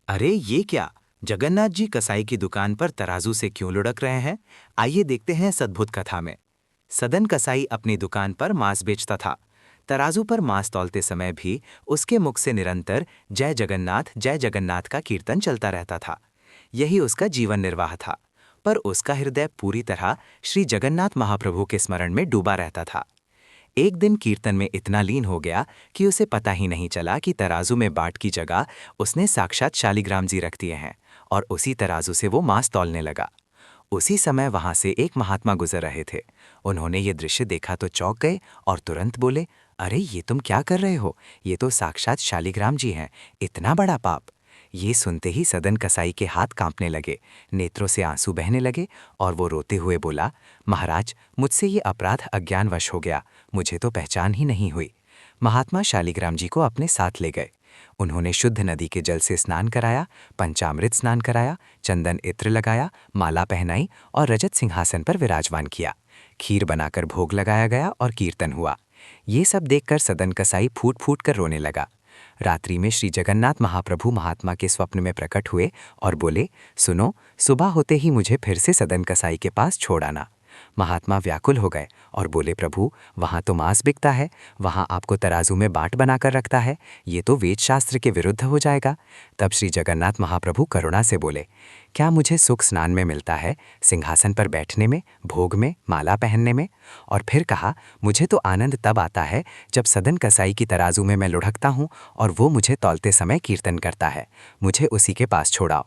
अरे ये क्या! जगन्नाथ जी कसाई की दुकान पर तराजू से क्यों लुढ़क रहे हैं? आइए देखते हैं इस अद्भुत कथा में। सदन कसाई अपनी दुकान पर मांस बेचता था। तराजू पर मांस तौलते समय भी उसके मुख से निरंतर जय जगन्नाथ का कीर्तन चलता रहता था। यही उसका जीवन निर्वाह था। पर उसका हृदय पूरी तरह श्री जगन्नाथ महाप्रभु के स्मरण में डूबा रहता था। एक दिन कीर्तन में इतना लीन हो गया कि उसे पता ही नहीं चला कि तराजू में बाट की जगह उसने साक्षात शालिग्राम जी रख दिए हैं और उसी तराजू से वो मांस तौलने लगा। उसी समय वहां से एक महात्मा गुजर रहे थे। उन्होंने ये दृश्य देखा तो चौंक गए और तुरंत बोले, अरे ये तुम क्या कर रहे हो? ये तो साक्षात शालिग्राम जी हैं। इतना बड़ा पाप! ये सुनते ही सदन कसाई के हाथ कांपने लगे, नेत्रों से आंसू बहने लगे और वो रोते हुए बोला, महाराज, मुझसे ये अपराध अज्ञानवश हो गया, मुझे तो पहचान ही नहीं हुई। महात्मा शालिग्राम जी को अपने साथ ले गए। उन्होंने शुद्ध नदी के जल से स्नान कराया, पंचामृत स्नान कराया, चंदन इत्र लगाया, माला पहनाई और रजत सिंहासन पर विराजमान किया। खीर बनाकर भोग लगाया गया और कीर्तन हुआ। ये सब देखकर सदन कसाई फूट फूट कर रोने लगा। रात्रि में श्री जगन्नाथ महाप्रभु महात्मा के स्वप्न में प्रकट हुए और बोले, सुनो, सुबह होते ही मुझे फिर से सदन कसाई के पास छोड़ आना। महात्मा व्याकुल हो गए और बोले, प्रभु, वहां तो मांस बिकता है, वहां आपको तराजू में बाट बनाकर रखता है, ये तो वेद शास्त्र के विरुद्ध हो जाएगा। तब श्री जगन्नाथ महाप्रभु करुणा से बोले, क्या मुझे सुख स्नान में मिलता है, सिंहासन पर बैठने में, भोग में, माला पहनने में? और फिर कहा, मुझे तो आनंद तब आता है जब सदन कसाई की तराजू में मैं लुढ़कता हूँ और वो मुझे तौलते समय कीर्तन करता है। मुझे उसी के पास छोड़ाओ।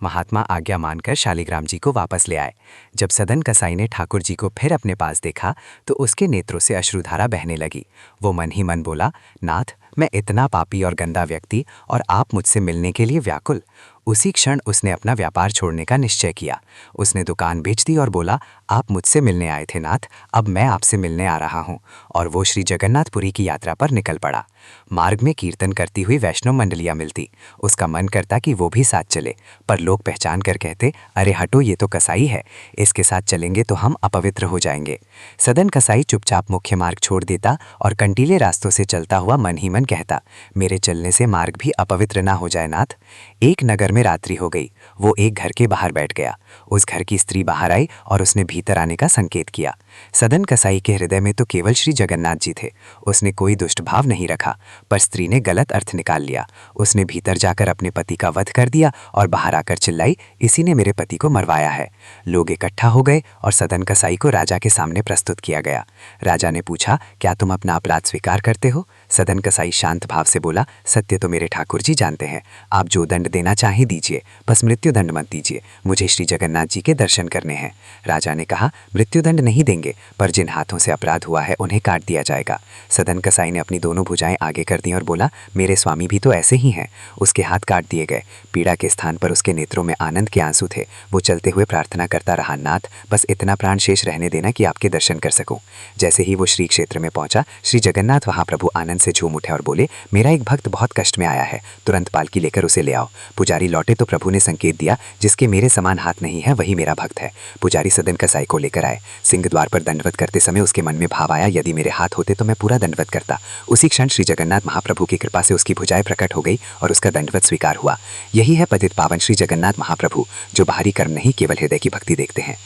महात्मा आज्ञा मानकर शालिग्राम जी को वापस ले आए। जब सदन कसाई ने ठाकुर जी को फिर अपने पास देखा तो उसके नेत्रों से अश्रुधारा बहने लगी। वो मन ही मन बोला, नाथ, मैं इतना पापी और गंदा व्यक्ति और आप मुझसे मिलने के लिए व्याकुल। उसी क्षण उसने अपना व्यापार छोड़ने का निश्चय किया। उसने दुकान बेच दी और बोला, आप मुझसे मिलने आए थे नाथ, अब मैं आपसे मिलने आ रहा हूँ। और वो श्री जगन्नाथपुरी की यात्रा पर निकल पड़ा। मार्ग में कीर्तन करती हुई वैष्णव मंडलियाँ मिलती। उसका मन करता कि वो भी साथ चले, पर लोग पहचान कर कहते, अरे हटो, ये तो कसाई है, इसके साथ चलेंगे तो हम अपवित्र हो जाएंगे। सदन कसाई चुपचाप मुख्य मार्ग छोड़ देता और कंटीले रास्तों से चलता हुआ मन ही मन कहता, मेरे चलने से मार्ग भी अपवित्र ना हो जाए नाथ। एक नगर में रात्रि हो गई। वो एक घर के बाहर बैठ गया। उस घर की स्त्री बाहर आई और उसने भीतर आने का संकेत किया। सदन कसाई के हृदय में तो केवल श्री जगन्नाथ जी थे। उसने कोई दुष्ट भाव नहीं रखा, पर स्त्री ने गलत अर्थ निकाल लिया। उसने भीतर जाकर अपने पति का वध कर दिया और बाहर आकर चिल्लाई, इसी ने मेरे पति को मरवाया है। लोग इकट्ठा हो गए और सदन कसाई को राजा के सामने प्रस्तुत किया गया। राजा ने पूछा, क्या तुम अपना अपराध स्वीकार करते हो? सदन कसाई शांत भाव से बोला, सत्य तो मेरे ठाकुर जी जानते हैं, आप जो दंड देना चाहें दीजिए, बस मृत्यु दंड मत दीजिए, मुझे श्री जगन्नाथ जी के दर्शन करने हैं। राजा ने कहा, मृत्यु दंड नहीं देंगे, पर जिन हाथों से अपराध हुआ है उन्हें काट दिया जाएगा। सदन कसाई ने अपनी दोनों भुजाएं आगे कर दी और बोला, मेरे स्वामी भी तो ऐसे ही हैं। उसके हाथ काट दिए गए। पीड़ा के स्थान पर उसके नेत्रों में आनंद के आंसू थे। वो चलते हुए प्रार्थना करता रहा, नाथ, बस इतना प्राण शेष रहने देना कि आपके दर्शन कर सकूं। जैसे ही वो श्री क्षेत्र में पहुंचा, श्री जगन्नाथ महाप्रभु आनंद से झूम उठे और बोले, मेरा एक भक्त बहुत कष्ट में आया है, तुरंत पालकी लेकर उसे ले आओ। पुजारी लौटे तो प्रभु ने संकेत दिया, जिसके मेरे समान हाथ नहीं है वही मेरा भक्त है। पुजारी सदन कसाई को लेकर आए। सिंह द्वार पर दंडवत करते समय उसके मन में भाव आया, यदि मेरे हाथ होते तो मैं पूरा दंडवत करता। उसी क्षण श्री जगन्नाथ महाप्रभु की कृपा से उसकी भुजाएं प्रकट हो गई और उसका दंडवत स्वीकार हुआ। यही है पतित पावन श्री जगन्नाथ महाप्रभु, जो बाहरी कर्म नहीं केवल हृदय की भक्ति देखते हैं।